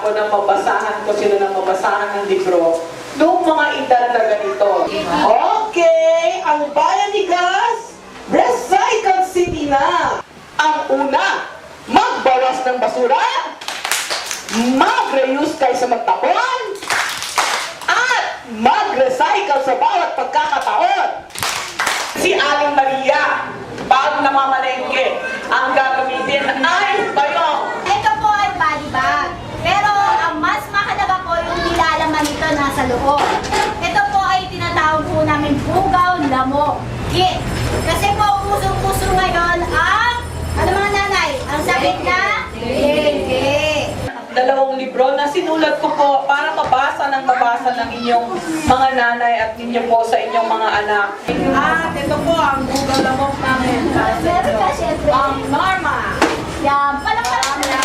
ako na mabasahan ko sila ng mabasahan ng libro noong mga edad na ganito. Okay, ang bayan ni Gas, Recycle City na. Ang una, magbawas ng basura, mag-reuse kaysa magtapon, at mag-recycle sa bawat pagkakataon. Si Aling Maria, pag namamalengke, ang gagamitin ay bayong. Ito po ay body bag. Pero ang mas mahalaga po yung nilalaman nito nasa loob. Ito po ay tinatawag po namin bugaw lamok kit. Kasi po usong-uso ngayon ang, ano mga nanay, ang sakit na dengue. Dalawang libro na sinulat ko po para mabasa ng inyong mga nanay at ninyo po sa inyong mga anak. At ito po ang bugaw lamok namin. Meron ka syempre. Ang Norma. Yan, palakpakan na.